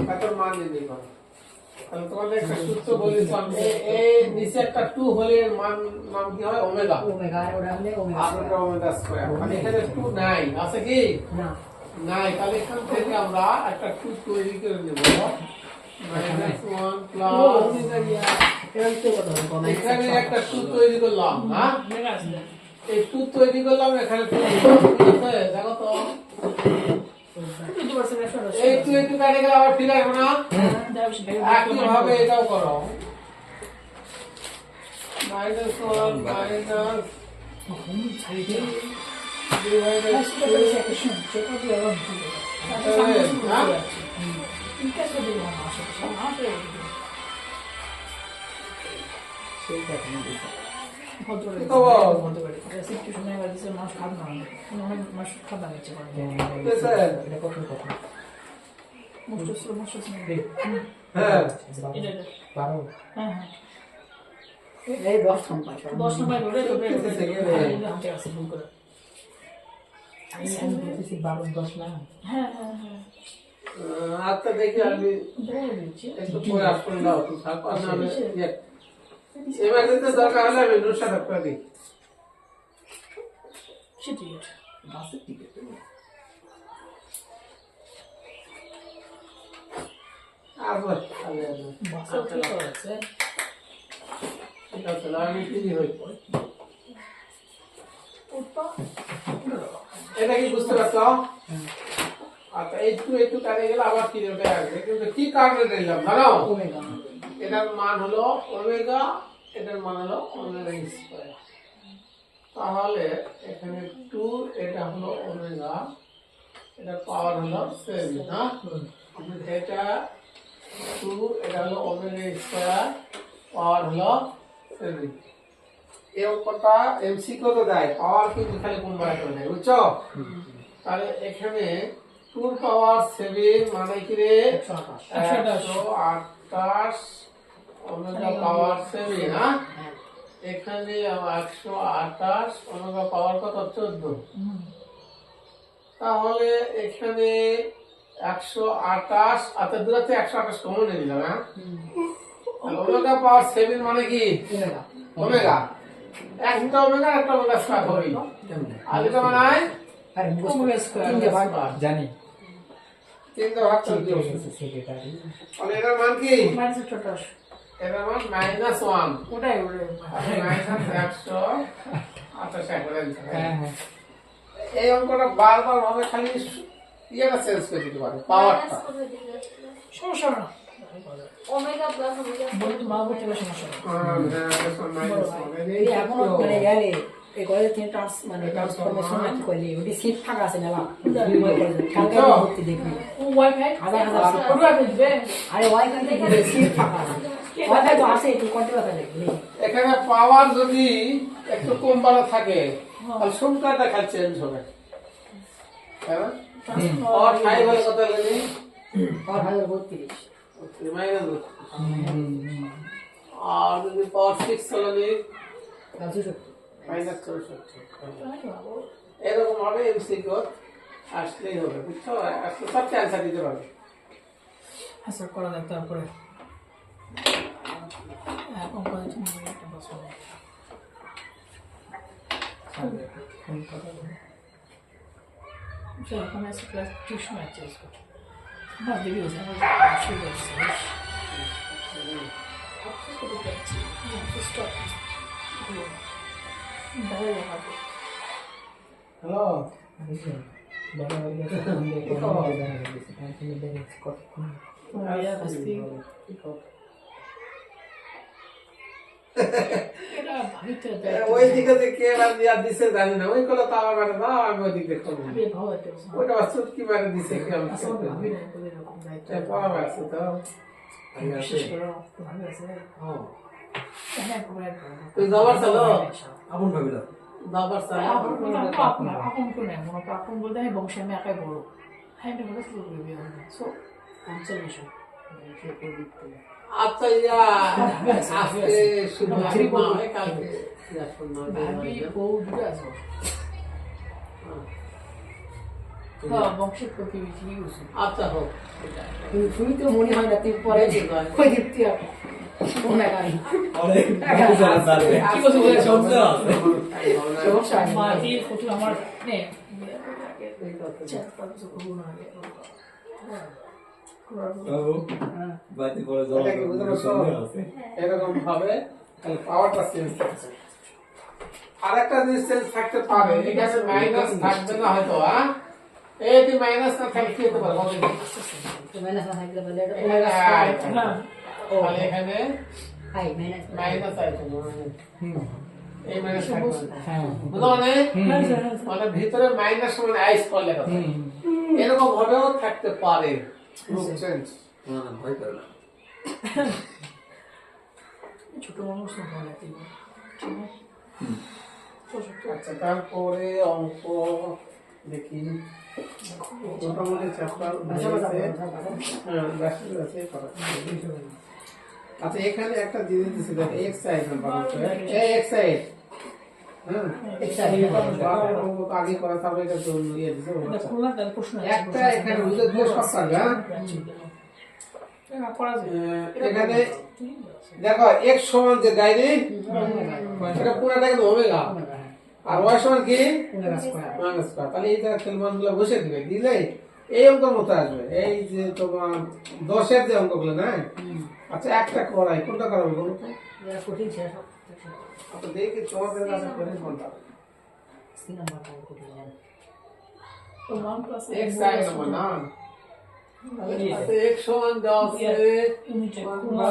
কত মান নির্ণয় করো। তাহলে তোমাদের একটা সূত্র বলেছিলাম এ নিচে একটা 2 হলে এর মান নাম কি হয় ওমেগা। ওমেগা আর ওটা হলে ওমেগা আর ওটা ওমেগা স্কয়ার। মানে এখানে 2 নাই আছে কি? না নাই। তাহলে এখান থেকে আমরা একটা 2 তৈরি করে নেব। -1 প্লাস এখানে একটা 2 তৈরি করলাম না? এই 2 তৈরি করলাম এখানে 2 আছে দেখো তো। এই 2 একটু কাটে গেলে আবার ফিরে আসবে না? একই ভাবে এটাও করো। -1 মাইনাস আচ্ছা দেখি আমি একটু পরে আসলে দাও তো থাকো না আমি এবার যেতে দরকার হলে আমি নোট সাথে করে দিই আবার আমি ফ্রি হই এটা কি বুঝতে পারছো? আচ্ছা একটু কাটে গেলে আবার ফিরে ওঠে আসবে কিন্তু কি কারণে দিলাম জানো? ওমেগা এটার মান হলো ওমেগা, এটার মান হলো ওমেগা স্কয়ার। তাহলে এখানে 2 এটা হলো ওমেগা, এটা পাওয়ার হলো 7 না? এটা 2 এটা হলো ওমেগা স্কয়ার, পাওয়ার হলো 7। এই অঙ্কটা এমসি কত দেয়? পাওয়ার কিন্তু খালি কনভার্ট করে দেয়, বুঝছো? তাহলে এখানে 2 পাওয়ার 7 মানে কি রে? 128 ওমেগা পাওয়ার 7 না? এখানে 128 ওমেগা পাওয়ার কত? 14। তাহলে এখানে 128 আচ্ছা দূরত্বে 128 কমন নিয়ে নিলাম হ্যাঁ? ওমেগা পাওয়ার 7 মানে কি? ওমেগা। একটা ওমেগা একটা ওমেগা স্কয়ার হবে। আর এটা মানে ওমেগা স্কয়ার জানি 3 ভাগ করে দিও। তাহলে এটার মান কি? -28 এটার মান -1। ওটাই -128 করে দিতে হবে। হ্যাঁ হ্যাঁ এই অঙ্কটা বারবার ভাবে খালি ইয়েটা চেঞ্জ করে দিতে পারে পাওয়ারটা। সমস্যা না ওমেগা প্লাস ওমেগা বলতে মা বলতে সমস্যা না এই এখনো মানে গেলে এই করে তিন ট্রান্স মানে ট্রান্সফরমেশন নাকি কইলে ওটি সিট ফাঁকা আছে না কালকে ভর্তি দেখবি ওয়াইফাই হাজার হাজার ওটা দিবে আরে ওয়াইফাই থেকে সিট ফাঁকা আছে ওয়াইফাই তো আছে একটু কন্টিনিউ করে দেখবি এখানে পাওয়ার যদি একটু কম বাড়া থাকে তাহলে সংখ্যাটা খালি চেঞ্জ হবে, তাই না? পাওয়ার 5 হলে কত লাগে? আর হাজার 32 মাইনাস 2। আর যদি পাওয়ার 6 হলে মাইনাস 64। এরকম ভাবে এমসিকিউ আসলেই হবে, বুঝছো? আসলে সব অ্যান্সার দিতে পারবে। আচ্ছা করা যাক তারপরে এখন করে তুমি একটা বসো চলো এখন এসে ক্লাস টিউশন আছে इसको না দেখি ওটা শুরু হচ্ছে আপনি কত করছি স্টপ ভালো হবে হ্যালো বড় হয়ে গেছে আমি দেখো দেখা গেছে আমি দেখি কত ya pasti era ভাবিতে ওই দিকে থেকে এবার দিয়া দিছে জানি না, ওই কলা তালা বাড়ে না আমি ওই দিক দেখো না। আমি ভালো একটা ওটা বাসুত কি বাড়ে দিছে কি আমি আসলে ভাবি না করে এরকম দায়িত্ব পড়া বাসুত তো বিশেষ করে ভালো আছে হ্যাঁ হ্যাঁ করে তুই যাবার চলো আপন ভাবিলা যাবার চলো আপন কোনে মনে তো আপন বলতে আমি বংশে আমি একাই বড় হ্যাঁ এটা বলে শুরু করবি সো কনসালটেশন আচ্ছা ইয়া আজকে শুধু আমি মা হয় কালকে ইয়া শুননা ভাবি বউ দুটো আছে হ্যাঁ বংশের প্রতিবেশী ইউসুফ আচ্ছা হোক কিন্তু তুমি তো মনে হয় না তুই পরে কই দিতে ওমেগা অনেক বুঝার পারবে কি বলছো বলে শব্দ আছে সমস্যা মা নেই দিয়ে ফটো আমার নে বাবু বাতি পরে জল এটা কি বুঝতে পারছো? আছে এরকম ভাবে তাহলে পাওয়ারটা চেঞ্জ থাকছে আরেকটা জিনিস চেঞ্জ থাকতে পারে এখানে মাইনাস থাকবে না হয়তো হ্যাঁ এই যদি মাইনাস না থাকলে কি হতে পারে বলো দেখি। মাইনাস না থাকলে বলে এটা এখানে আয়, হ্যাঁ তাহলে এখানে হাই মাইনাস মাইনাস আছে এই মাইনাস থাকবে না। হ্যাঁ বুঝলো মানে ভিতরে মাইনাস মানে আইস করে লেখা থাকে। এরকম ভাবেও থাকতে পারে রূপ চেঞ্জ না ভয় করে না ছোট মানুষ না বলে তুই আচ্ছা তারপরে অঙ্ক দেখি মোটামুটি চ্যাপ্টার আচ্ছা এখানে একটা জিনিস দিচ্ছে দেখো এক্সাইজ নাম্বার এক্সাইজ হ্যাঁ অঙ্ক তো আগে করা তারপরে এটা তো ইয়ে দিছে খুলনা তার প্রশ্ন একটা এখানে বুঝে দিয়ে সব পারবে করা যায় এখানে দেখো x সমান যে গাইরে এটা পুরাটা কিন্তু ওমেগা আর y সমান কি ওমেগা স্কয়ার মাইনাস স্কয়ার তাহলে এই জায়গায় মানগুলো বসে দিবে দিলে এই অঙ্কের মতো আসবে এই যে তোমার 10 এর যে অঙ্কগুলো না আচ্ছা একটা করাই কোনটা করাবো বলো তো এটা কঠিন ছিল সব আচ্ছা দেখি তোমাদের কাছে কঠিন কোনটা তিন নাম্বার টাইম কঠিন জানেন তো 1 প্লাস x সাইন নাম্বার না আচ্ছা x সমান দাও আছে unit 1 Khulna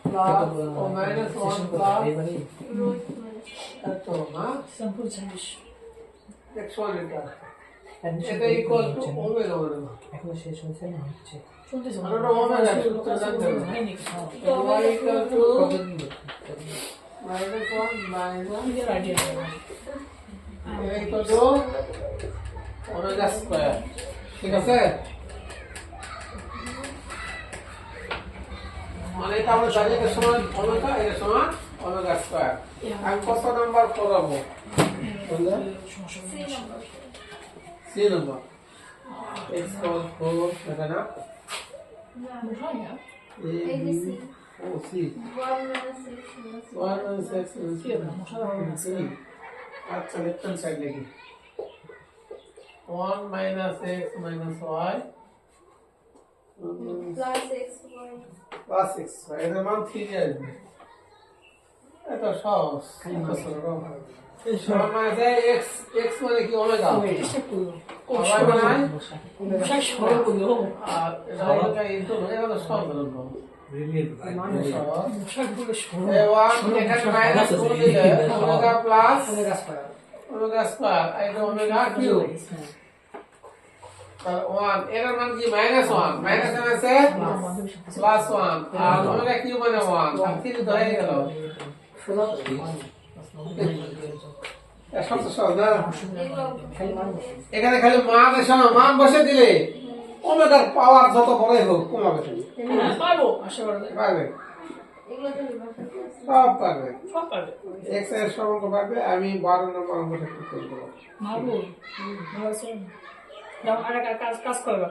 plus or minus 1 plus এত না স্যাম্পল ছাড়িস x সমান এটা ইকুয়াল টু ওমেগা ওমেগা এখন শেষ হয়েছে না হচ্ছে শুনতেছ মানে ওটা ওমেগা সূত্র জানতে হবে হয়নি y equal to কতদিন minus 1 minus নিজের idea equal to omega square ঠিক আছে মানে এটা আমরা জানি এটা সমান ওমেগা এটা সমান ওমেগা স্কয়ার আমি কত নাম্বার পড়াবো কোনটা সি নাম্বার x equal 4 এটা না a b ও সি 1 minus x minus 3 আচ্ছা লেফট হ্যান্ড সাইড লিখি 1 minus x minus y plus x এর মান 3 আসবে এটা সহজ সমান মানে x x মানে কি ওমেগা y মানে সরল করলো আর এটা ওমেগা ইনটু এটা সহজ হলো রিলেট মানে সহজ সবগুলো সরল এই 1 এখানে মাইনাস করে দিলে omega plus omega square omega square এটা ওমেগা কিউব তাহলে 1 এর মান কি -1 মাইনাস আছে প্লাস 1 আর ওমেগা কিউব মানে 1 আর 3 তো হয়ে গেল এটা সব তো সহজ না এখানে খালি মান এসে মান বসে দিলে ওমেগার পাওয়ার যত বড়ই হোক কমাবে তুমি পারবো আশা করা যায় পারবে সব পারবে সব পারবে x এর সমান পারবে আমি 12 নম্বর অঙ্কটা একটু করে দেবো মারবো দাও আর একটা কাজ করবে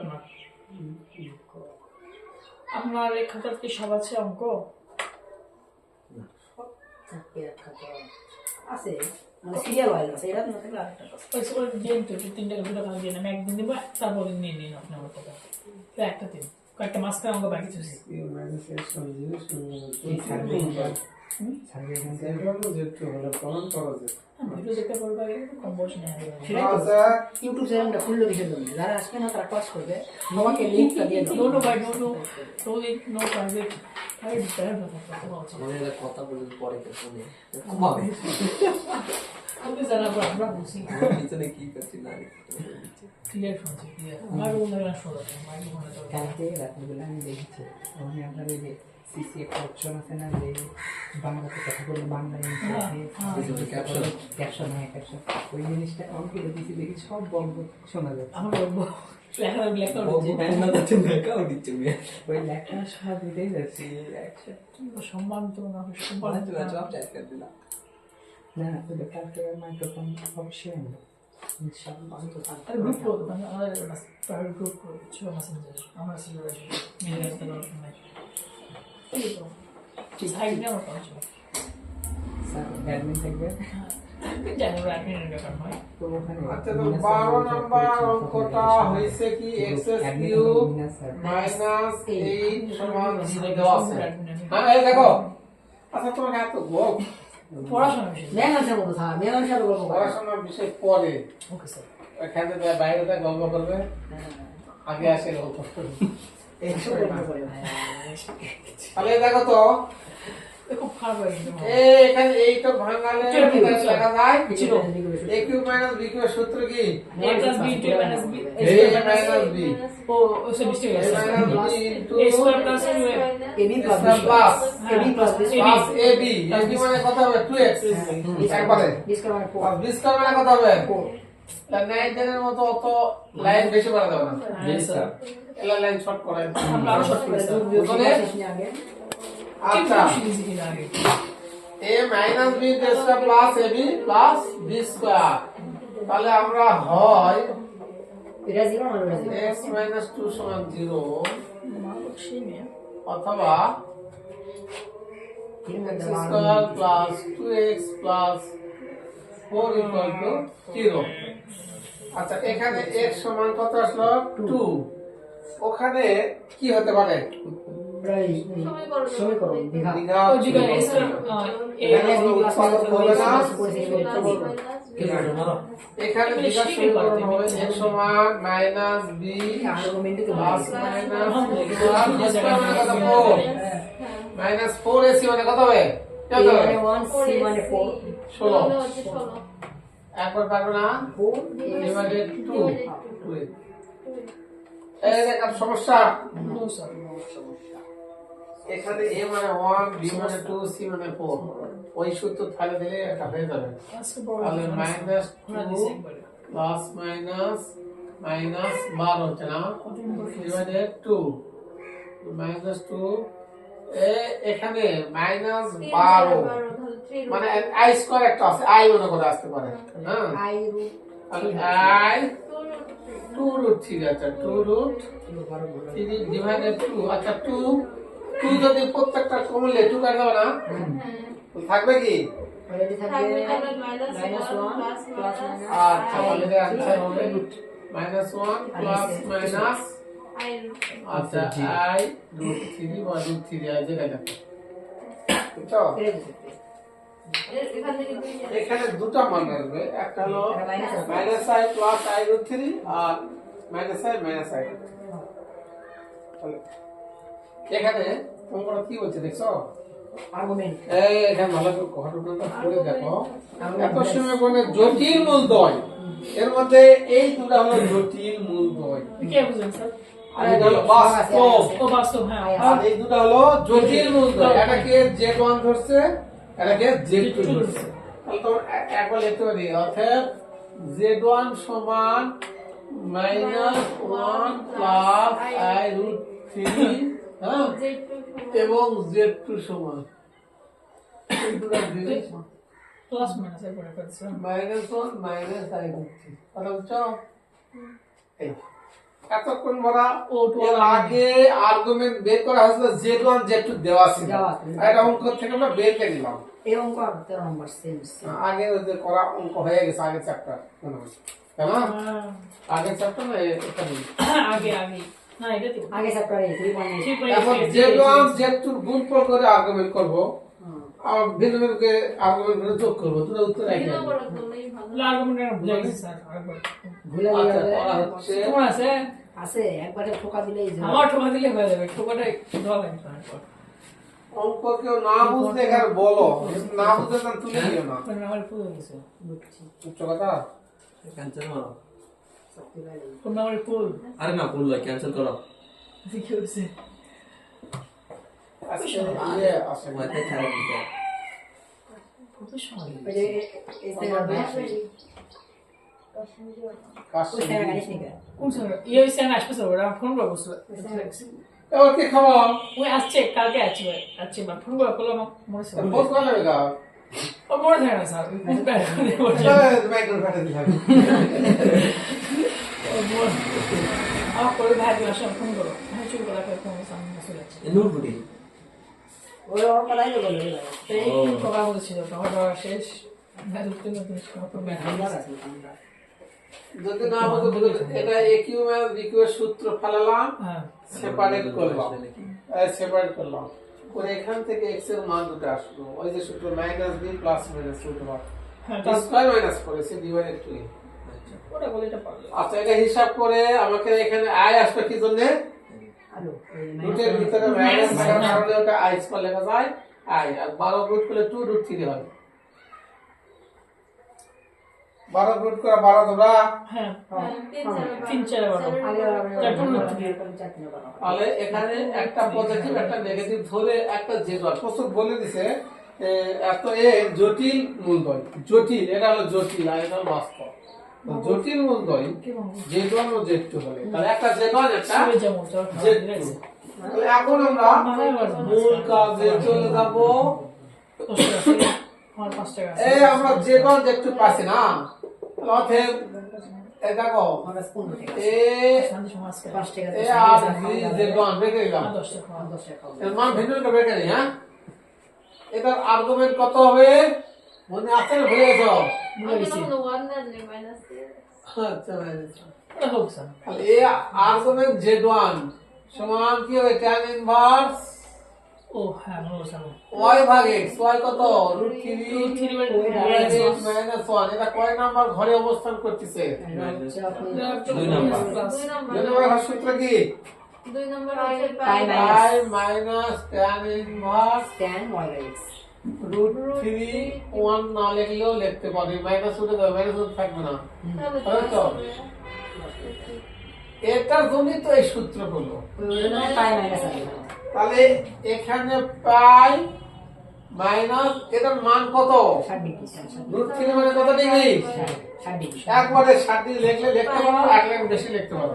আপনার এই খাতাতে কি সব আছে অঙ্ক আছে মানে সিরিয়াল ওয়াইজ আছে এটা না থাকলে আরেকটা ওই সব দিন তো 3টা কম্পিউটার কাজ দিয়ে আমি একদিন দেবো তারপর নিয়ে নিন আপনি আমার কথা তো একটা দিন কয়েকটা মাস্টার অঙ্ক বাকি আছে মাইনাস x সমান 0 সমান এই সার্ভে সার্ভে যেটা হলো প্রমাণ করা যায় ভিডিও দেখতে পারবে কম বয়স নেই সেটাই তো। আচ্ছা ইউটিউব চ্যানেলটা খুললো কিসের জন্য যারা আসবে না তারা ক্লাস করবে আমাকে লিংকটা দিয়ে দাও নো নো ভাই no link no private I describe না মানে এটা কথা বলে পরে কে শুনে কমাবে আমি জানাবো আমরা বুঝি পিছনে কি করছি না ক্লিয়ার শুনছি ক্লিয়ার আমার উন্নয়ন শোনা আমার মনে হয় কালকে রাত্রিবেলা আমি দেখেছি ওখানে আপনার ওই যে সিসি একটা অপশন আছে না যে বাংলাতে কথা বলে বাংলায় ক্যাপশন হয় ক্যাপশন ওই জিনিসটা অন করে দিয়েছি দেখি সব বন্ধ শোনা যাচ্ছে আমার বলবো লেখা লেখা ওই লেখা সব দিতেই যাচ্ছি সম্মান তো না সম্মান না ওদের কালকে মাইক্রোফোন অবশ্যই আনবো ইনশাআল্লাহ আমি তো জানি। আরে গ্রুপ করো, মানে আমাদের প্রাইভেট গ্রুপ করো, ছিল মেসেঞ্জার, আমরা সিলেবাস মেয়ে রাস্তা করার সময় এই তো সাইড নিয়ে আমার কাজ ছিল। স্যার অ্যাডমিন থাকবে জানি ওরা অ্যাডমিনের ব্যাপার হয়। তো ওখানে আচ্ছা তো 12 নাম্বার অঙ্কটা হয়েছে কি x কিউব মাইনাস 8 সমান 0 দেওয়া আছে। হ্যাঁ এই দেখো, আচ্ছা তোমার এত গল্প পড়াশোনা বিষয়। মেঘাংশের মতো থাকা, মেঘাংশের গল্প করা। পড়াশোনার বিষয় পরে ওকে স্যার। এখানে বাইরে গল্প করবে, আগে আসে গল্প করবে। এইসব গল্প করে না। তাহলে দেখো তো খুব খারাপ হয়েছে। এখানে এইটা ভাঙালে লেখা যায় ছিল a কিউব মাইনাস b কিউবের সূত্র কি a plus b 2 minus b a minus b ও ওসে মিস্টেক a আছে minus b into a square plus AB plus plus AB plus plus ab ab মানে কত হবে 2x একবারে ডিসকাউন্ট মানে 4 আর b স্কয়ার মানে কত হবে 4 তার নাইট্রোজেনের মতো অত লাইন বেশি করা যাবে না স্যার এলা লাইন শর্ট করে আমরা আরো শর্ট করে স্যার ওখানে আগে আচ্ছা a minus b square plus ab plus b square তাহলে আমরা হয় এটা 0 মানে x minus 2 সমান 0 অথবা x square plus 2x plus 4 equal to 0। আচ্ছা এখানে x সমান কত আসলো 2, ওখানে কি হতে পারে সমীকরণ দীঘা দীঘা ও জিগা a স্কয়ার এখানে কোনো উৎপাদক হবে না, এখানে দীঘা সমীকরণ হবে x সমান মাইনাস b আর্গুমেন্টে তো প্লাস মাইনাস মাইনাস 4ac মানে কত হবে কত হবে 1 c মানে 4 16 একবার পারবে না 4 ডিভাইডেড 2 এই দেখ সমস্যা নো স্যার এখানে a মানে 1 b মানে 2 c মানে 4 ওই সূত্র ফেলে দিলে এটা হয়ে যাবে আজকে বড় তাহলে মাইনাস 2 প্লাস মাইনাস মাইনাস 12 হচ্ছে না ডিভাইডেড 2 মাইনাস 2 এখানে মাইনাস 12 মানে আই স্কয়ার একটা আছে আই মনে করে আসতে পারে হ্যাঁ আই আই 2 রুট 3 আচ্ছা 2 রুট 3 ডিভাইডেড 2 আচ্ছা 2 যদি প্রত্যেকটা কমলে 2 কাটা যাবে না থাকবে কি অলরেডি থাকবে -1 প্লাস আচ্ছা তাহলে এর आंसर হবে -1 প্লাস মাইনাস আচ্ছা আই রুট 3 বা রুট 3 আই যেটা দেখো বুঝছো এখানে দুটো মান আসবে একটা হলো minus I plus I root 3 আর মাইনাস আই মাইনাস আই এখানে তোমরা কি বলছে দেখছো আর্গুমেন্ট এখানে ভালো করে ঘটনাটা পড়ে দেখো এত সময় কোনে জটিল মূলদ্বয় এর মধ্যে এই দুটো হলো জটিল মূলদ্বয় কে বুঝেন স্যার আর এটা হলো বাস্তব ও বাস্তব হ্যাঁ আর এই দুটো হলো জটিল মূলদ্বয় এটাকে z1 ধরছে এটাকে z2 ধরছে তাহলে তোমরা একবার লিখতে পারি অর্থাৎ z1 সমান -1 প্লাস i রুট 3 হ্যাঁ এবং z2 সমান এই দুটো জিনিস প্লাস মাইনাস এর পরে করছে -1 মাইনাস i রুট 3 কথা বুঝছো এই এতক্ষণ বলা এর আগে আর্গুমেন্ট বের করা হয়েছিল z1 z2 দেওয়া ছিল আর এটা অঙ্ক থেকে আমরা বের করে নিলাম এই অঙ্ক আর 13 নম্বর সেম আগে ওই যে করা অঙ্ক হয়ে গেছে আগে চ্যাপ্টার মনে হয় তাই না আগে চ্যাপ্টার না এটা বলি আগে না এটা তো আগে চ্যাপ্টারে 3.8 এখন z1 z2 গুণফল করে আর্গুমেন্ট করব আর ভিন্ন ভিন্ন করে আর্গুমেন্ট করে যোগ করব দুটো উত্তর একই হবে আর্গুমেন্ট বুঝাই গেছে স্যার আরেকবার ভুলে আচ্ছা গেলে করা হচ্ছে তোমার আছে আছে একবারে ঠোকা দিলেই যাবে আমার ঠোকা দিলে হয়ে যাবে ঠোকাটা ধরা লাগবে তারপর অঙ্ক কেউ না বুঝলে এখানে বলো না বুঝলে তাহলে তুলে দিও না আমার পুরো গেছে বুঝছো কথা ক্যান্সেল করো কোন আমার পুরো আরে না ভুল হয় ক্যান্সেল করো কি হচ্ছে আজকে ইয়ে আসে না। মাথায় খারাপ দিতে প্রফেশনাল ওই যে এই সাইডে কাশি ওই সাইডে গাড়ি নিয়ে কোন স্যার ইয়ে স্যার আসবে স্যার ওরা ফোন করে বসে এবার কি খাবো ওই আসছে কালকে আসছে বা ফোন করে করলাম মনে ফোন করে নেবে গা ও মনে থাকে না স্যার খুব ব্যাড মাইক্রোফোন ফাটা দিলাম আমার করে ভাই আসলে ফোন করো ভাই চুল করা করে ফোন সামনে চলে যাচ্ছে নূর ফুটি ওই ওর পালাই তো বলে এই কথা বলছিল খাওয়া শেষ ভাই দুটো নতুন খাওয়া ব্যাড আমরা আছি আমরা যদি না বুঝতে বুঝতে এটা একিউ এর বিকিউ এর সূত্র ফেলালাম হ্যাঁ সেপারেট করলাম সেপারেট করলাম করে এখান থেকে x এর মান দুটো আসলো ওই যে সূত্র মাইনাস b প্লাস মাইনাস সূত্র হ্যাঁ স্কয়ার মাইনাস করে সে ডিভাইডেড টু ওটা বলে এটা পারলে আচ্ছা এটা হিসাব করে আমাকে এখানে i আসবে কি জন্য আলো রুটের ভিতরে মাইনাস থাকার কারণে ওটা i স্কয়ার লেখা যায় i আর 12 রুট করলে 2 রুট 3 হয় 12 রুট করে 12 তোমরা হ্যাঁ তিন চার আগে তাহলে এখানে একটা পজিটিভ একটা নেগেটিভ ধরে একটা জেড প্রস্তুত বলে দিছে এত এ জটিল মূলদ্বয় জটিল এটা হলো জটিল আর এটা হলো বাস্তব তো জটিল মূলদ্বয় জেড ওয়ান ও জেড টু হবে তাহলে একটা জেড ওয়ান একটা সবে যেমন তো জেড টু তাহলে এখন আমরা মূল কাজে চলে যাব আমার 5 টাকা এই আমরা জেড ওয়ান জেড টু পাচ্ছি না অতএব এই দেখো আমরা স্পুন থেকে এ শান্তি সমাজ 5 টাকা এ আর বি জেড ওয়ান বেঁকে দিলাম 10 টাকা 10 টাকা এর মান ভিন্ন একটা বের করি হ্যাঁ এটার আর্গুমেন্ট কত হবে মনে আছে না ভুলে গেছো আচ্ছা এটা হোক স্যার তাহলে এই আর্গুমেন্ট z1 সমান কি হবে tan ইনভার্স ও হ্যাঁ ভালো স্যার y ভাগ x y কত √3 মাইনাস 1 এটা কয় নাম্বার ঘরে অবস্থান করতেছে দুই নাম্বার দুই নাম্বার সূত্র কি দুই নম্বর y minus tan inverse tan y/x √3 1 না লিখলেও লিখতে পারি মাইনাস উঠে যাবে মাইনাস উঠে থাকবে না এটার জন্যই তো এই সূত্র হলো পাই মাইনাস আছে তাহলে এখানে পাই মাইনাস এটার মান কত 60 ডিগ্রি √3 মানে কত ডিগ্রি 60 ডিগ্রি একবারে 60 ডিগ্রি লিখলে লিখতে পারো এক লাইন বেশি লিখতে পারো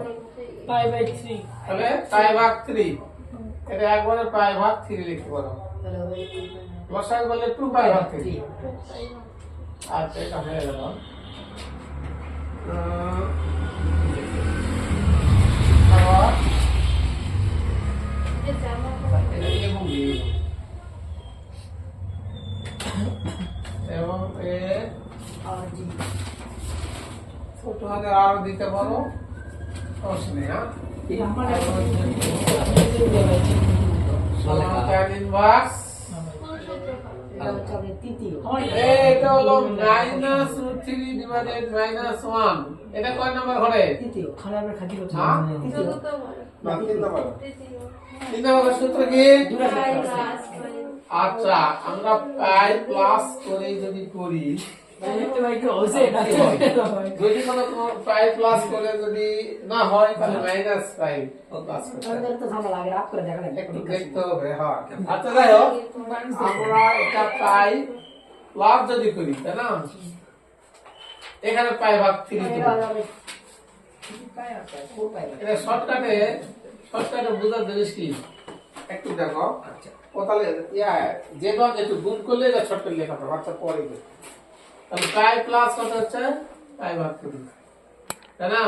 পাই বাই 3 তাহলে পাই ভাগ 3 এটা একবারে পাই ভাগ 3 লিখতে পারো তাহলে হবে লসাগু বলে 2 পাই ভাগ 3 আচ্ছা এটা হয়ে গেল আবার এটা এবং বি এবং এ আর জি ছোট হাতে আর দিতে পারো সমস্যা নেই হ্যাঁ tan ইনভার্স এটা হচ্ছে আপনার তৃতীয় এটা হলো মাইনাস √3 ডিভাইডেড মাইনাস 1 এটা কয় নাম্বার ঘরে তৃতীয় খালি আমরা খাতি করতে হ্যাঁ তৃতীয় না তিন নাম্বার তিন নাম্বার সূত্র কি আচ্ছা আমরা পাই প্লাস করে যদি করি দেখতে ভাই কি হইছে এটা যদি কোনো পাই প্লাস করে যদি না হয় তাহলে মাইনাস পাই প্লাস আমাদের তো ঝামেলা লাগে রাত করে দেখা লাগে একটু দেখতে হবে হ্যাঁ আচ্ছা যাই হোক আমরা এটা পাই প্লাস যদি করি তাই না এখানে পাই ভাগ 3 এটা হবে পাই আর পাই 4 পাই এটা শর্টকাটে বোঝার জিনিস কি একটু দেখো আচ্ছা ও তাহলে যে বার একটু গুণ করলে এটা শর্টকাট লেখা হবে আচ্ছা পরে তাহলে পাই প্লাস কত হচ্ছে পাই ভাগ 3 তাই না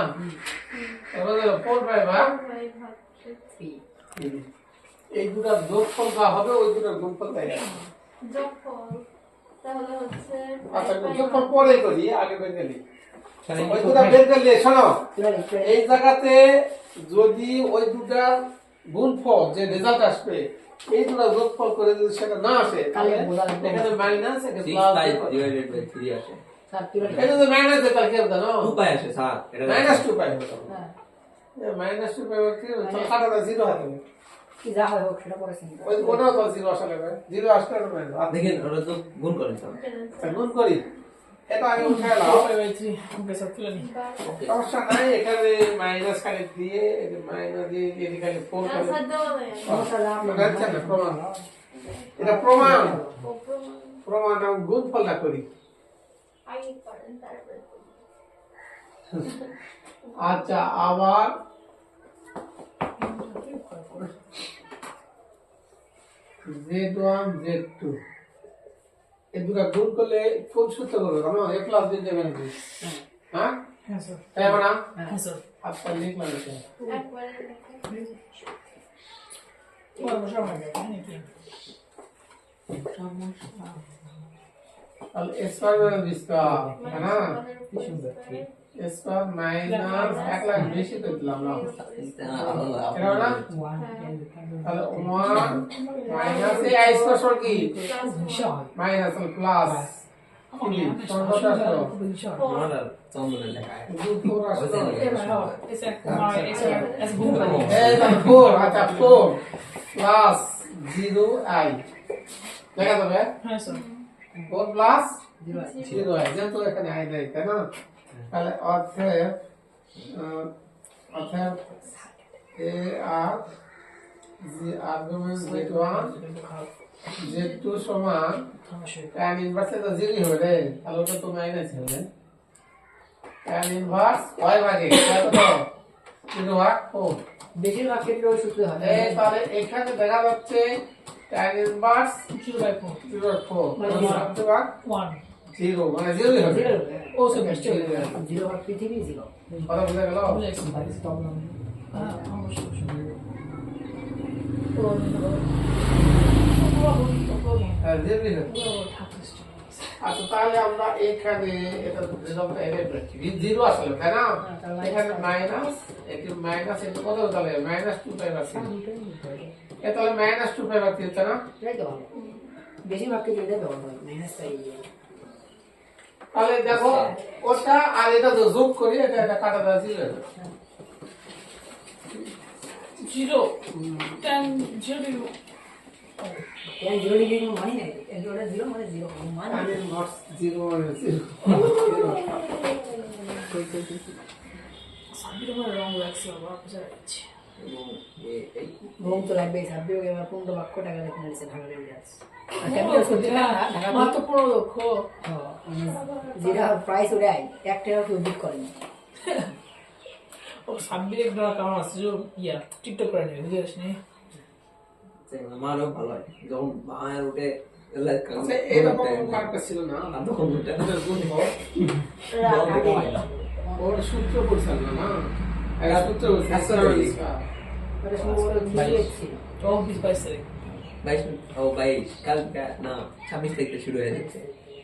এবার 4 পাই ভাগ 3 এই দুটো যোগফল যা হবে ওই দুটোর গুণফল তাই আসবে তাহলে হচ্ছে আচ্ছা যোগফল পরে করি আগে বের গেলি ওই দুটো বের গেলে শোনো এই জায়গাতে যদি ওই দুটা গুণফল যে রেজাল্ট আসবে এই দুটো যোগফল করে যদি সেটা না আসে তাহলে এখানে মাইনাস এখানে 6 প্লাস পাই ডিভাইডেড বাই 3 আসে স্যার কি বলে এটা যদি মাইনাস দেয় তাহলে কি হবে জানো 2 পাই আসে স্যার এটা মাইনাস 2 পাই হবে হ্যাঁ এই মাইনাস 2 পাই কি তাহলে কাটাটা 0 হবে কি যা হয় হোক সেটা পরে চিন্তা ওই ওটাও তো 0 আসলে 0 আসলে আর মাইনাস দেখেন ওটা তো গুণ করেন স্যার গুণ করি এটা আগে উঠাই নাও পাই বাই 3 আমরা সব তুলে নি সমস্যা নাই এখানে মাইনাস খালি দিয়ে মাইনাস দিয়ে এদিকে খালি 4 খালি সমস্যা না আপনি আচ্ছা না প্রমাণ এটা প্রমাণ প্রমাণ আমি গুণফলটা করি আচ্ছা আবার Z1 Z2 এই দুটো গুণ করলে কোন সূত্র করবে জানো a প্লাস b দেবেন কি হ্যাঁ হ্যাঁ স্যার তাই না হ্যাঁ স্যার আচ্ছা লিখলাম এটা একবারে সমস্যা হয় নাকি তাহলে a স্কয়ার মানে b স্কয়ার তাই না কি সুন্দর ঠিক a স্কয়ার মাইনাস 1 লাখ বেশি তো দিলাম না এটা না তাহলে 1 মাইনাস এই i স্কয়ার সমান কি মাইনাস প্লাস আমার আর চন্দনের লেখা আচ্ছা 4 প্লাস 0i লেখা যাবে হ্যাঁ স্যার 4 প্লাস 0i যেহেতু এখানে i নেই তাই না তাহলে অতএব a আর যে আর্গুমেন্ট z1 z2 সমান tan ইনভার্স তো 0 হবে রে তাহলে ওটা তো মাইনাস হবে tan ইনভার্স y ভাগে কত 0 ভাগ 4 বেশিরভাগ ক্ষেত্রে ওই সূত্র হয় তাহলে এখানে দেখা যাচ্ছে tan ইনভার্স 0/4 0.4 মানে শব্দ ভাগ 1 0 মানে 0 হবে ও স্যার নিশ্চয় জিরো ভাগ পৃথিবী জিরো কথা বুঝা গেল হ্যাঁ অবশ্যই হ্যাঁ 0 হবে আচ্ছা তাহলে আমরা এখানে এটা রেজাল্ট এর জিরো আসলে তাই না এখানে মাইনাস এটি মাইনাস এটা কত তাহলে -2 পাই আছে এ তাহলে -2 পাই আছে তাই না এটাই তো ভালো বেশিরভাগ ক্ষেত্রে এটাই ব্যবহার হয় মাইনাসটাই তাহলে দেখো ওটা আর এটা তো যোগ করি এটা কাটা দাও 0 10 0 এর জিরো ডিগ্রি মানে নাই এর জিরো মানে জিরো মানে আমি নট 0 মানে 0 সাবির আমার রং লাগছে বাবা বুঝা যাচ্ছে এবং এই রং তো লাগবে সাববিও এবার 15 লক্ষ টাকা লেখা নিয়েছে ঢাকা রেমিটেন্স আর কেমন ক্যাপিটাল করতে না ঢাকা মাত্র 15 লক্ষ যেটা প্রাইস ওটাই 1 টাকা কেউ বিট করেনি ও সাবির একটা কেমন আছে যে ইয়া টিকটক করে নেবে বুঝে আসনি আমারও ভালো হয় যখন মায়ের উঠে লাইক আচ্ছা এরকম কাটটা ছিল না তখন উঠে গুণ ওর সূত্র বলছেন না এর সূত্র বলছেন মানে সম্ভবত দিয়ে ছিল ও 22 তারিখ 22 ও 22 কালকে না 26 থেকে শুরু হয়ে যাচ্ছে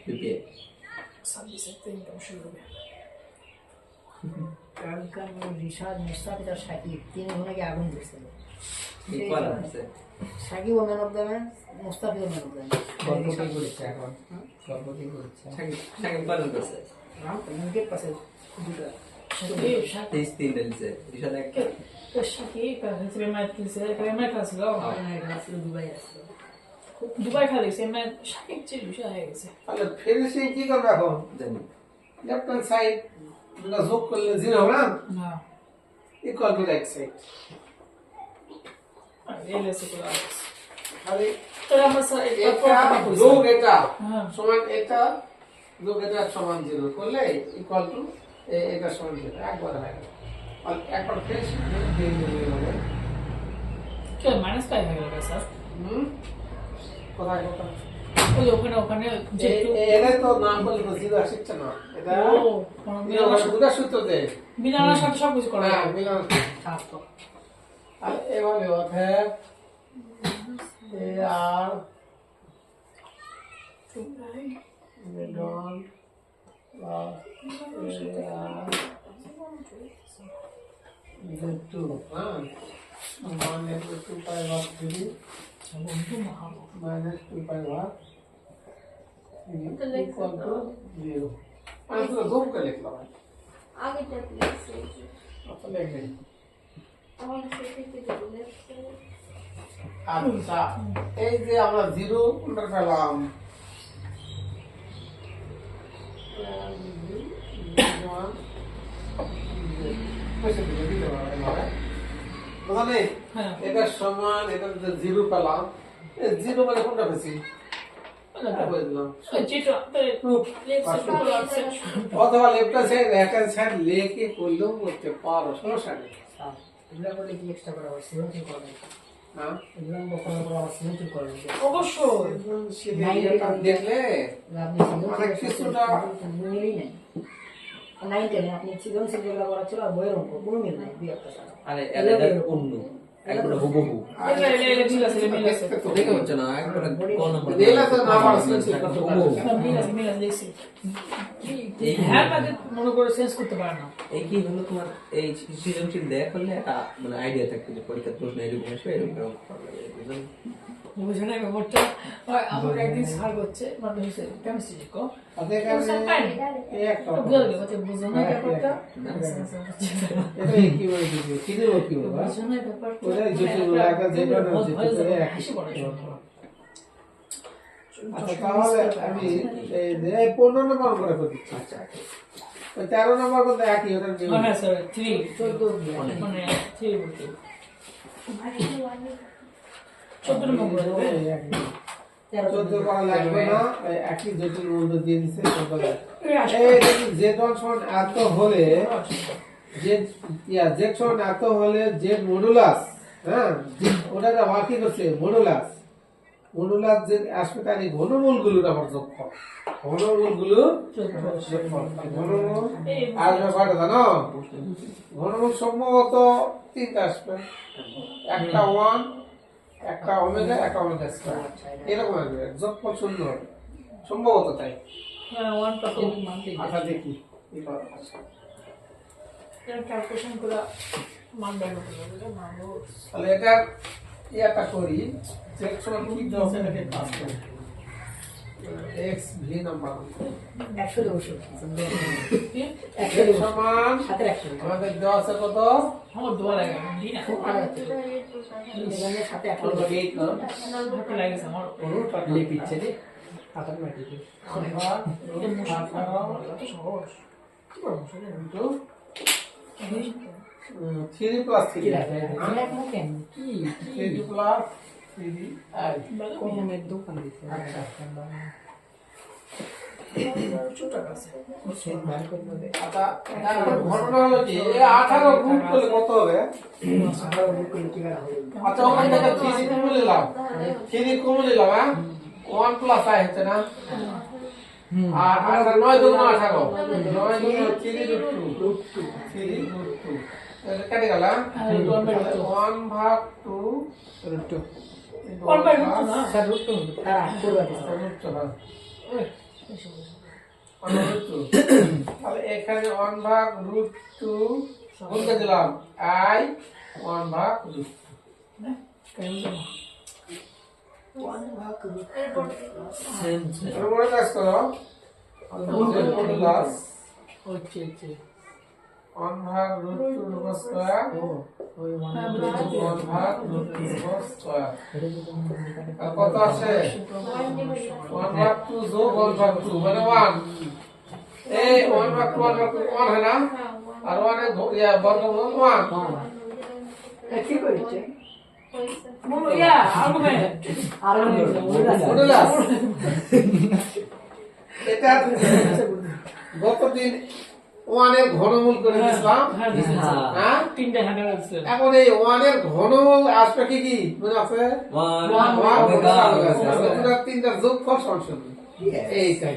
ইউপিএ 26 থেকে ইনকাম শুরু হবে কালকার রিশাদ মুস্তাফিজার সাকিব 3 ঘন্টা আগে আগুন দিয়েছিল কি করা আছে Shakib man of the match Mustafiz man of the match গল্পটি করেছে এখন গল্পটি করেছে সাকিব পালন করছে উইকেট পাশে দুটো সাকিব 23 দিনছে রিশাদ একটা সাকিব কাছে ম্যাচ খেলছে এখানে ম্যাচ আসছিল আসলে দুবাই আসলো দুবাই খেলেছে ম্যাচ সাকিব চেয়ে বিষয় হয়ে গেছে তাহলে ফিনিশিং কি করবে এখন জানি লেফট হ্যান্ড সাইড দুটো যোগ করলে 0 হবে না না equal to right side LSA করে আছে তাহলে তাহলে আমরা স্যার এটা যোগ এটা হ্যাঁ সমান এটা যোগ এটা সমান 0 করলে ইকুয়াল টু এটা সমান 0 একবার হয় আর একবার ফিনিশিং দিয়ে দিলে হবে কি মাইনাস 5 হয়ে গেল স্যার কোথায় কোথায় ওই ওখানে যে এটা তো নাম বললে তো 0 আসছে না এটা ও দুটো সূত্র দেয় বিনার সাথে সব কিছু করা হ্যাঁ মিলন ছাত্র আর এভাবে অর্থাৎ এ আর মিলন প্লাস এ আর Z2 হ্যাঁ মানে 2 পাই ভাগ 3 বন্ধু মহাবো মাইনাস 2 পাই ভাগ 3 ইকুয়াল টু 0 আমি তো যোগ করে লিখলাম আগেটা লিখছি আসলে লিখে আমার সেটিতে দিলে আচ্ছা এই যে আমরা 0 কোনটা পেলাম তাহলে হ্যাঁ এটা সমান এটা 0 পেলাম 0 মানে কোনটা পেয়েছি বুঝলাম যেটা লেফট সাইড আছে অথবা left side right hand side লেকে করলেও করতে পারো সমস্যা নেই এগুলো করলে কি এক্সট্রা করা হয় 17 করবে হ্যাঁ উলম্ব করার পর আবার সিমেট্রিক করে দিতে অবশ্যই দেখলে আপনি অনেক কিছুটা মিলই নাই 9 10 আপনি সৃজনশীল যেগুলো করা ছিল আর বইয়ের অঙ্ক কোনো মিল নাই দুই একটা ছাড়া আরে এলাকার অন্য একবারে হুবহু এলে মিল আছে দেখে হচ্ছে না একবারে কোন নাম্বার রেল আছে না আমার সেন্সিটিভ করতে পারে মিল আছে দেখছি হ্যাঁ মানে মনে করে সেন্স করতে পারে না এই কি হলো তোমার এই সৃজনশীল দেখ হলে একটা মানে আইডিয়া থাকতো যে পরীক্ষার প্রশ্ন এরকম আসবে এরকম এরকম করবে, বুঝলেন? বুঝে না ব্যাপারটা আমার একদিন স্যার হচ্ছে মানে হচ্ছে কেমিস্ট্রি শিক্ষক আচ্ছা এই একটা বুঝে গেছে বুঝে না ব্যাপারটা এটা কি বলে দিবে কি দেব কি বলবো বুঝে না ব্যাপারটা ওরা যেটা লাগা যেটা না যেটা হাসি পড়ে আচ্ছা তাহলে আমি এই 15 নম্বর করে দিচ্ছি আচ্ছা ওই 13 নম্বর করতে একই ওটা হ্যাঁ স্যার 3 মানে 3 বলতে 14 নম্বর করে দেবে 14 করা লাগবে না এই একই জটিল মূল্য দিয়ে দিছে এই দেখুন z1 সমান এত হলে z সমান এত হলে z মডুলাস হ্যাঁ ওটাকে বাকি করছে মডুলাস যে আসবে তার এই ঘনমূলগুলোর আবার যোগফল ঘনমূলগুলো যোগফল ঘনমূল আর কয়টা জানো ঘনমূল সম্ভবত 3টা আসবে একটা 1 একটা ওমেগা একটা ওমেগা স্কয়ার এরকম আসবে যোগফল 0 হবে সম্ভবত তাই হ্যাঁ 1 প্লাস মানতে আচ্ছা দেখি এর ক্যালকুলেশন করে মান বের করতে হবে মানবো তাহলে এটা ইয়াটা করি চেক সমান কি দেওয়া আছে এটাকে পাস করি এক্স ভি নাম্বার 100 ওষুধ এক্স সমান হাতের 100 আমাদের দেওয়া আছে কত আমার দোয়া লাগে দি না এখানে সাথে 100 8 না হাতে লাগে আমার রুট লিপিচ্ছে রে হাতের মাটিতে আবার রুট 18 এত সহজ কি করব সেটা ইনটু 3 প্লাস 3 আমি এখন কেন কি 3 প্লাস 3 আই কোন মেয়ের দোকান দিছে আচ্ছা। ছোট আছে সে বার করে দেবে আচ্ছা এখন ঘটনা হলো কি এই 18 রুট করলে কত হবে আচ্ছা ওখান থেকে 3 কমে নিলাম 3 কমে নিলাম হ্যাঁ 1 প্লাস আই হচ্ছে না আর 9 দুগুণ 18 9 দুগুণ 3 রুট 2 3 রুট 2 কেটে গেল 1 ভাগ 2 রুট টু 1 বাই রুট না স্যার রুট করুন তারা করবে রুট 2 তাহলে এখানে 1 ভাগ রুট 2 গুণকে দিলাম আই 1 ভাগ রুট এরপরে কাজ করো মডুলাস ওকে ওকে 1 ভাগ রুট 2 স্কয়ার ওই ওয়ান 1 ভাগ রুট 2 স্কয়ার আর কত আছে 1 ভাগ 2 যোগ 1 ভাগ 2 মানে 1 এই 1 ভাগ 2 1 ভাগ 2 1 হয় না আর 1 এর বর্গমূল 1 কি করেছে বলো ইয়া আর্গুমেন্ট আর মডুলাস এটা গতদিন 1 এর ঘনমূল করে দিলাম হ্যাঁ হ্যাঁ তিনটা হ্যান্ডেল আছে এখন এই 1 এর ঘনমূল আসবে কি কি মনে আছে 1 ওটা তিনটা যোগফল সমান এইটাই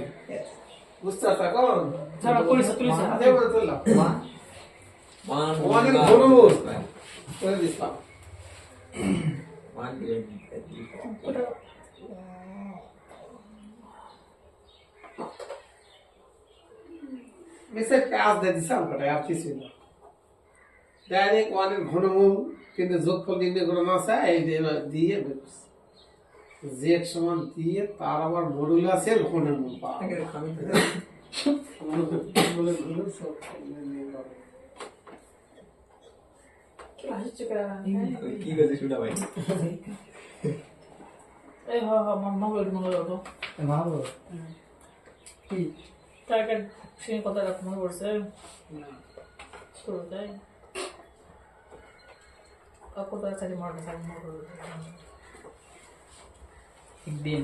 বুঝতে পারছো কোন সারা পুলিশ আদে বলে তুললাম 1 এর ঘনমূল করে দিলাম মেসেজ কাজ দিয়ে দিলাম কটা আর কিছু না ডাইরেক্ট 1 এর ঘনমূল কিন্তু যোগফল নির্ণয় করে না চাই এই দিয়ে z সমান দিয়ে তার আবার মডুলাসের ঘনমূল পাওয়া কি আসছে কেন কি গেছে শুনা ভাই এই হ্যাঁ হ্যাঁ মঙ্গল তো ভালো কি তাকে সেই কথা মনে পড়ছে শুরু তাই কোথায় চাকরি মারবে একদিন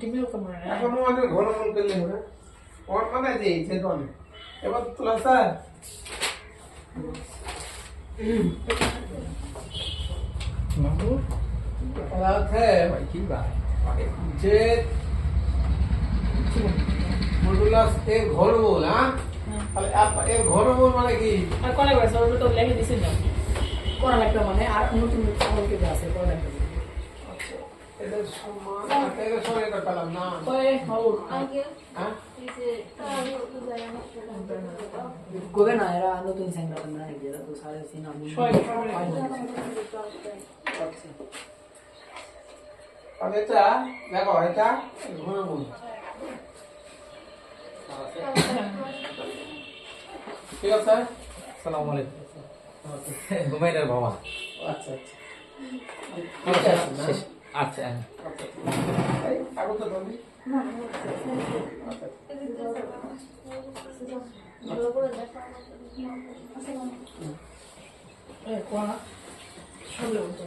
তুমিও কেমন এখন 1 এর ঘনমূল করলে হবে 1 মানে যে z1 এবার তোলা স্যার মামু তাহলে হচ্ছে ভাই কি ভাই যে মডুলাস এর ঘনমূল, হ্যাঁ? তাহলে এর ঘনমূল মানে কি? আর কোনে করে সব তো লেখে দিছেন না করা লাগবে মানে আর নতুন সকলকে আছে করা লাগবে এটা সমান, এটা সমান এটা পেলাম না, কয় হাউল আগে হ্যাঁ? এই যে তাহলে তো যায় না কবে না এরা নতুন স্যাংরা না যেটা তো সাড়ে তিন আমি তাহলে এটা দেখো, এটা ঘনমূল, ঠিক আছে? আসসালামু আলাইকুম ঘুমাইনার বাবা আচ্ছা আচ্ছা ঠিক আছে না? আচ্ছা এই কাগজটা ধরবি? ভালো করে দেখা এ কোনা সবলে বলতে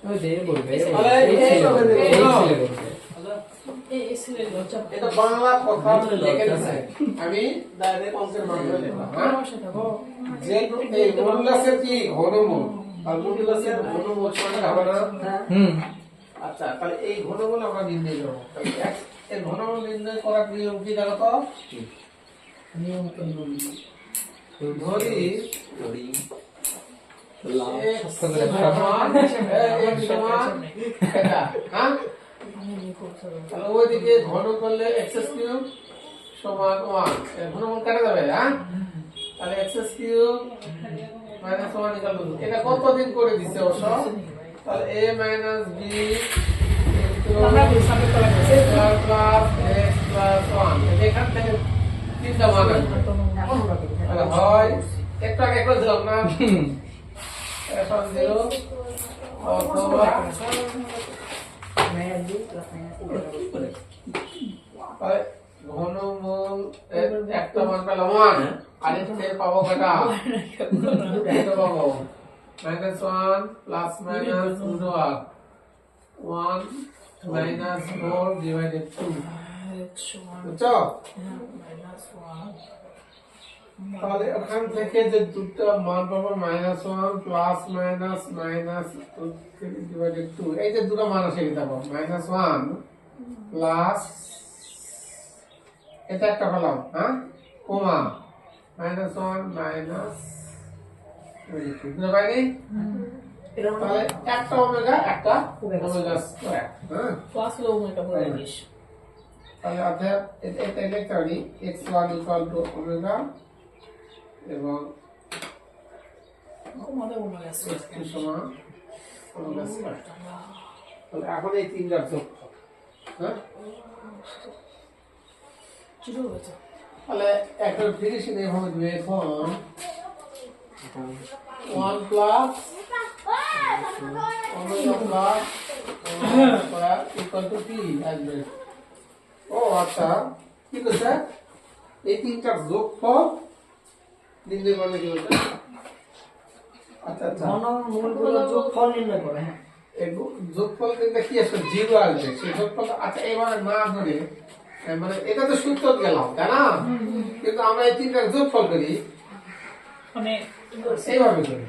ওই দে বলবে তাহলে এই এই ছেলে বলবে, এই এই ছেলে বলবে এই এসলে লজ্জা এটা বাংলা কথা লিখে দিছে, আমি ডাইরেক্ট অঙ্কের মাধ্যমে লিখলাম, হ্যাঁ? সমস্যা থাকো যে এই মডুলাসের কি ঘনমূল, আর মডুলাসের ঘনমূল সমান হবে না? আচ্ছা, তাহলে এই ঘনমূল আমরা নির্ণয় করব। তাহলে x এর ঘনমূল নির্ণয় করার নিয়ম কি জানো তো? নিয়ম তো নিয়ম ধরি ধরি x সমান x সমান এটা, হ্যাঁ? তাহলে ওইদিকে ঘন করলে x কিউব সমান 1, এর ঘনমূল কেটে যাবে, হ্যাঁ? তাহলে x cube minus 1 equal to, এটা কতদিন করে দিছে অবশ্য? তাহলে a মাইনাস b আমরা হিসাবে করা গেছে প্লাস x প্লাস 1, এখান থেকে তিনটা মান আসবে। এখন ওরা কি তাহলে হয় একটু আগে করে দিলাম না, এখন 0 অথবা মাইনাস বি প্লাস মাইনাস তাহলে ঘনমূল এর একটা মান পেলাম 1, আর এর থেকে পাবো কটা? দুটো পাবো, মাইনাস 1 প্লাস মাইনাস 2 আর 1 মাইনাস 4 ডিভাইডেড 2, বুঝছো? তাহলে এখান থেকে যে দুটো মান পাবো minus 1 plus minus minus divided 2, এই যে দুটো মান আসে এটা পাবো মাইনাস 1 প্লাস এটা একটা পেলাম, হ্যাঁ, কমা মাইনাস 1 মাইনাস দুটো পাইনি? তাহলে একটা ওমেগা একটা ওমেগা স্কয়ার, হ্যাঁ? ক্লাস লো মনে করে দিস তাহলে অর্থাৎ এটা লিখতে পারি x1 ইকুয়াল টু ওমেগা এবং কোমাতে মনে আছে x2 সমান ওমেগা স্কয়ার। তাহলে এখন এই তিনটার যোগ, হ্যাঁ? চিরো হয়েছে তাহলে একটা ফিনিশিং এভাবে দিবে, এখন 1 plus omega plus omega square equal to কি আসবে? ও আচ্ছা, কি বলছে? এই তিনটার যোগফল নির্ণয় করলে কি বলছে? আচ্ছা আচ্ছা, ঘনমূলগুলো যোগফল নির্ণয় করে হ্যাঁ এই যোগফল কিন্তু কি আসবে? 0 আসবে। সেই যোগফল আচ্ছা এবারে না ধরে মানে এটা তো সূত্র গেলাম, তাই না? কিন্তু আমরা এই তিনটার যোগফল করি মানে এইভাবে করি।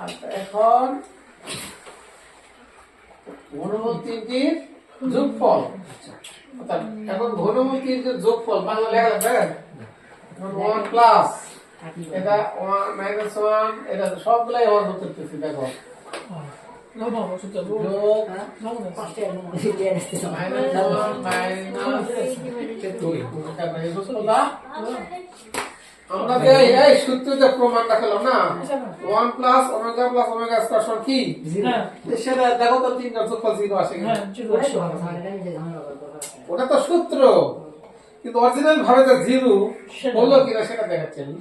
আচ্ছা, এখন ঘনমূল তিনটির যোগফল, অর্থাৎ এখন ঘনমূল তিনটির যোগফল বাংলা লেখা যাবে 1 প্লাস এটা 1 মাইনাস 1, এটা সবগুলাই আমার করতেছি, দেখো নবম ওষুধ তো যোগ নবম পাঁচটা এর মধ্যে দিয়ে আসতে মাইনাস 1 মাইনাস তারপরে এই যোগফলটা আমরা যে এই সূত্রতে প্রমাণটা পেলাম না, 1 প্লাস ওমেগা স্কয়ার সমান কি? হ্যাঁ সেটা দেখো তো তিনটার যোগফল 0 আসে কিনা? হ্যাঁ চিরো ওরা হয়েছে তো আমার এটা নিজে ঝামেলা করতে পারে ওটা তো সূত্র, কিন্তু অরিজিনাল ভাবে যে 0 হলো কিনা সেটা দেখাচ্ছি আমি।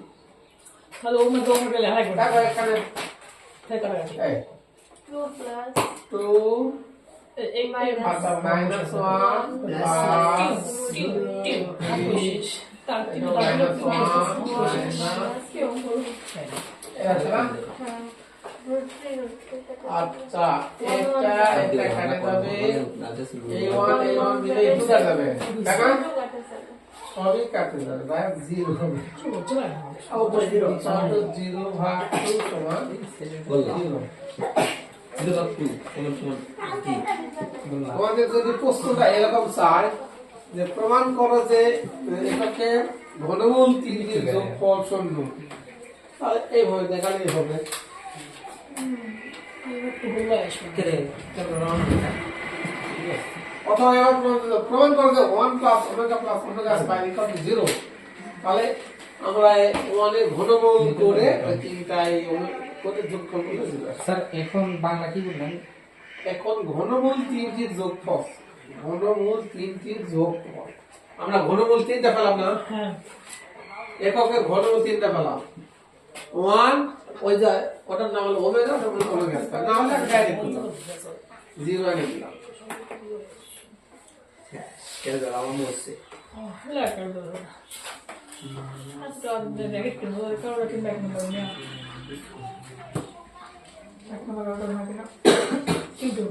তাহলে ওমে তো ওমে লেখা করে দেখো এখানে ঠিক আছে এই 2 প্লাস 2 এই আচ্ছা মাইনাস 1 প্লাস 3 তার তিন মাইনাস 1 এটা আছে না? আচ্ছা এটা এখানে যাবে, এই 1 দিলে এই দুটো যাবে, তাই না? সবই কাটে যাবে ভাগ জিরো হবে কি বলছো না উপরে জিরো তাহলে জিরো ভাগ টু সমান বললাম জিরো। 0.2 সমান সমান কি বললাম আমাদের যদি প্রশ্নটা এরকম চায় যে প্রমাণ করো যে এটাকে ঘনমূল তিনটির যোগফল শূন্য, তাহলে এইভাবে দেখালেই হবে। একটু বললে আসবে কেরে অথবা এবার প্রমাণ করো যে 1 plus omega square equal to 0, তাহলে আমরা 1 এর ঘনমূল করে ওই তিনটাই করে যোগফল করে দিতে পারি। স্যার এখন বাংলা কি বললেন এখন ঘনমূল তিনটির যোগফল, ঘনমূল তিনটির যোগফল, আমরা ঘনমূল তিনটা পেলাম না, হ্যাঁ এককের ঘনমূল তিনটা পেলাম। 1 ওই যে ওটার নাম হলো ওমেগা, ওটার নাম হলো ওমেগা স্কয়ার, না হলে একটা ডাইরেক্ট করলাম 0 এনে দিলাম। কেরে যারা আমার মরছে la cardo aspetta vedete che non ricordo che back number mia back number না কিন্তু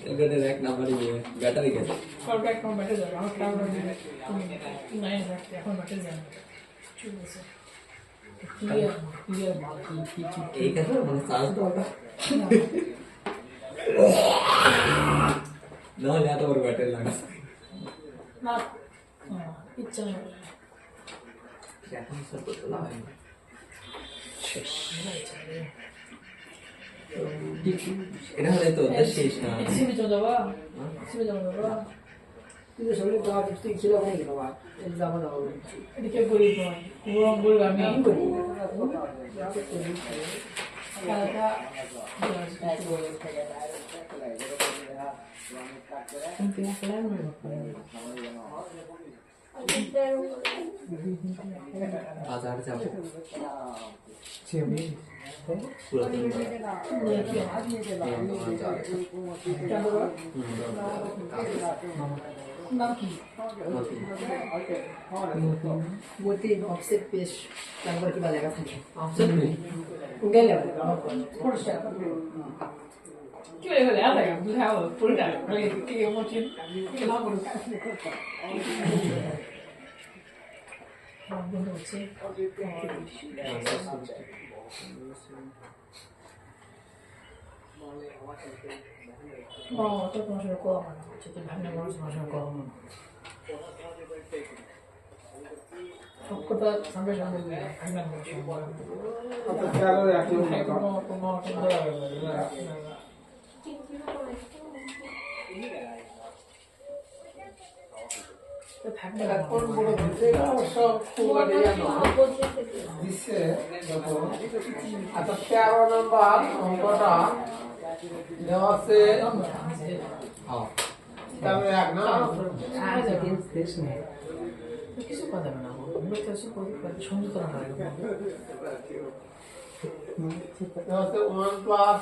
এটার এক নাম্বারই ব্যাটারি গেছে কল ব্যাক কোন ব্যাটারি যাবে আমার ক্লাউড দিবে তুমি নাই রাখতে এখন ব্যাটারি যাবে ঠিক আছে ক্লিয়ার এই কথা মানে চার্জ দেওয়াটা না হলে এত বড় ব্যাটারি লাগে না ইচ্ছা নেই এখন সব করতে লাগে এটা হলে তো ওদের শেষ না সিমি যাবা সিমি যাবা কিন্তু সবই তো আর তুই ছিল না কি বাবা এই যাবো না বাবা এদিকে বলি তোমায় পুরো বলি আমি আমি করি কালকা বাজার যাবো চেবি পুরাতন নাম কি বলতে অফসেট পেশ তারপর কি লেখা থাকে অপশন নেই গেলে পরিষ্কার কি বলে আদা বুঝাও পুরোটা মানে কি মোচিন কি লাভ করো বন্ধ হচ্ছে তো তোমার সঙ্গে কম হচ্ছে তো ভাবনা মানুষ তোমার সঙ্গে কম সবকটা সঙ্গে সঙ্গে ভাবনা মানুষ অত খেয়ালও রাখলাম না। এখন বড় ভিতরে অবশ্য খুব একটা ইয়ে নয়। দিচ্ছে যখন আচ্ছা 13 নম্বর অঙ্কটা দেওয়া আছে তাহলে এক না কিছু কথা না সুন্দর করা হয় দেওয়া আছে 1 plus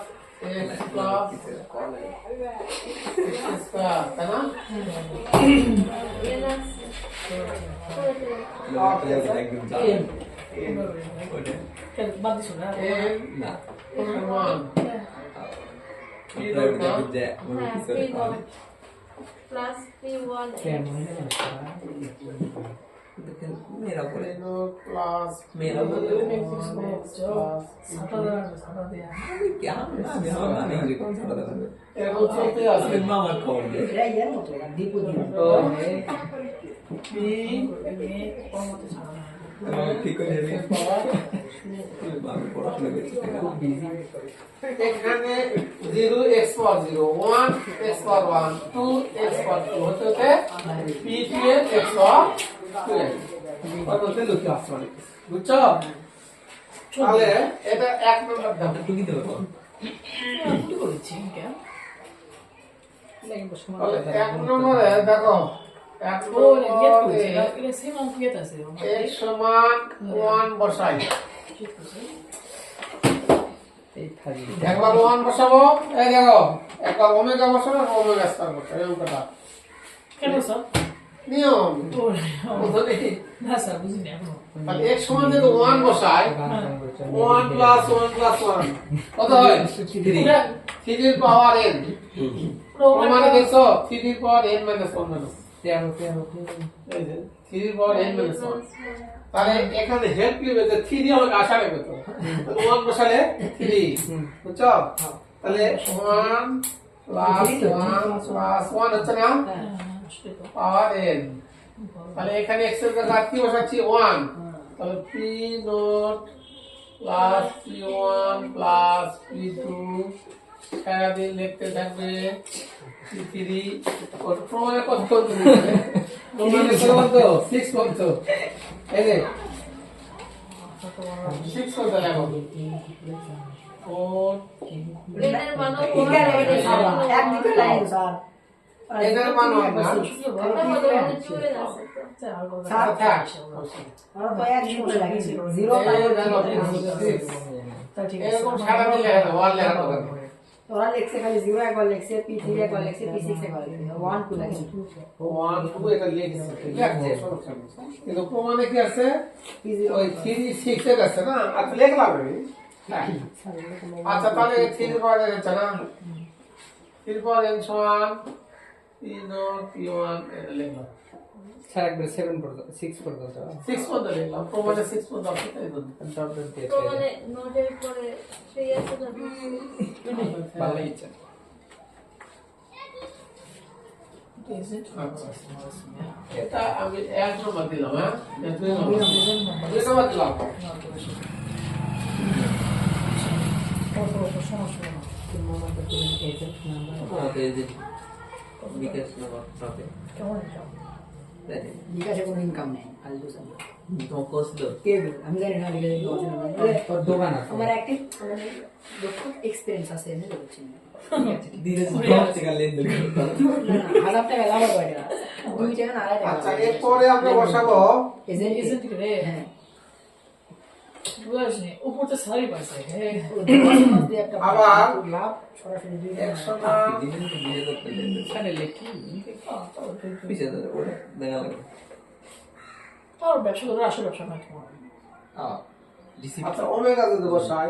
x plus x square, তাই না? বাদ দিছো না n না সমান প্লাস P1 মেয়েরা বলে প্লাস মেয়েরা বলে সাদা দেয়া আমি আমার নামে এরকম ছাড়া দেবো এরকম চলতে আছে। মামার খবর নেই এরা ইয়ার মতো দীপু p ঠিক করে নেবে পাওয়ার আমি পড়াশোনা করছি এখানে 0 x পাওয়ার 0 1 x পাওয়ার 1 2 x পাওয়ার 2 হতে হতে p2 x পাওয়ার 2 কত হতে লিখতে আসবে, বুঝছো? তাহলে এটা এক নম্বর ধাপ। তুমি দিতে পারবো কি করেছি কেন তাহলে এক নম্বরে দেখো এক ও ইয়ে করেছি নম্বরে এটা সেম অঙ্ক ইয়ে আছে x সমান 1 বসাই, ঠিক আছে এই থাকি একবার 1 বসাবো, এই দেখো একবার ওমেগা বসাবো আর ওমেগা স্কয়ার বসাবো, এই অঙ্কটা কেন স্যার নিয়ম ও বুঝলি? না স্যার বুঝিনি এখনো তাহলে x সমান যদি 1 বসাই 1 প্লাস 1 প্লাস 1 কত হয় 3 এর পাওয়ার n, মানে দেখছো 3 এর পাওয়ার n মাইনাস 1 মাইনাস তেরো তেরো এই যে 3 পাওয়ার n মাইনাস 1 তাহলে এখানে হেল্প লিবে যে 3 আমাকে আশা রাখবে তো 1 বসালে 3 বুঝছো তাহলে 1 প্লাস 1 প্লাস 1 হচ্ছে না পাওয়ার n তাহলে এখানে x এর জায়গায় কি বসাচ্ছি 1 তাহলে p not plus p1 plus p2 সারাদিন লিখতে থাকবে p3 ওর প্রমাণে কত দিবে প্রমাণে কত 6 কত এই যে 6 কত লাগবে 4 এটার মানও একদিকে লাইন স্যার এটার মান হবে না চলে যাচ্ছে তো। স্যার থাক আমরা তো একদিকে লাগিয়েছি 0 এরকম সারাদিন লেখা হবে ওয়ান লেখা হবে ওরা লিখছে খালি 0 একবার লিখছে p3 একবার লিখছে p6 একবার লিখছে 1 2 লিখছে 1 2 এটা লিখছে লিখছে সমস্যা নেই কিন্তু প্রমাণে কি আছে ওই 3 6 এর আছে না আচ্ছা লিখলাম আমি আচ্ছা তাহলে 3 পাওয়ার n আছে না 3 পাওয়ার n সমান p নট p1 এটা লিখলাম স্যার একবার 7 পর্যন্ত 6 পর্যন্ত 6 পর্যন্ত লিখলাম প্রমাণে 6 পর্যন্ত আছে তাই বলছি ডট ডট দিয়ে প্রমাণে নোটের পরে সেই আছে না ভালো ইচ্ছা আচ্ছা এটা আমি 1 নম্বর দিলাম হ্যাঁ 2 নম্বর দিলাম আমাদের এই যে বিকাশ নাম্বার পাবে দেখেন বিকাশে কোনো ইনকাম নেই খালি তো স্যার তো কোর্স দাও কে আমি জানি না বিকাশে কি আছে ওর দোকান আছে আমার অ্যাক্টিভ মানে দক্ষ এক্সপেরিয়েন্স আছে এনে বলছি না ধীরে ধীরে থেকে লেনদেন করতে হাজার টাকা লাভ হয় না 2 টাকা না আড়াই টাকা আচ্ছা এরপরে আমরা বসাবো এজেন্ট এজেন্ট রে হ্যাঁ বুঝাসনি উপরতে সারি পাইছে হ্যাঁ আবার লাভ সরাসরি 100 না ধীরে ধীরে করতে লেনদেন এখানে লিখি পিছিয়ে দাও ওটা দেখা লাগে তার ব্যবসা করে আসলে ব্যবসা না তোমার ডিসি আচ্ছা ওমেগা যদি বসাই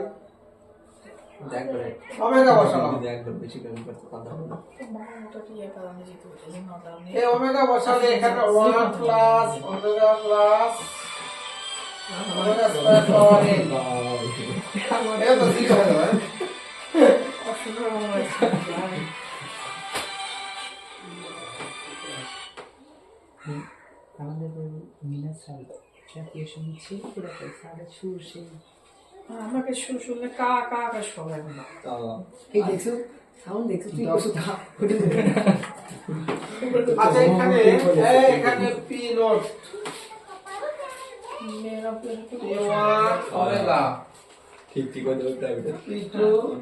একবারে ওমেগা বসালাম যদি একবার বেশি পেমেন্ট করতে পারতাম না মামাটা কি একা আমি জিতে বলছি না দামি এই ওমেগা বসালে এখানে 1 plus omega plus omega square power n এটা তো 0 হয়ে যাবে আমাদের মিনা স্যার জাতীয় সঙ্গীত ছিল পুরো স্যারের সুর সেই আমাকে শুনলে কা কা কা শোনায় না এই দেখছো সাউন্ড দেখছো তুই কত তা আচ্ছা এখানে p নট মেরা পেলে তো p1 ওমেগা ঠিক ঠিক হয়ে যাবে প্রাইভেট p2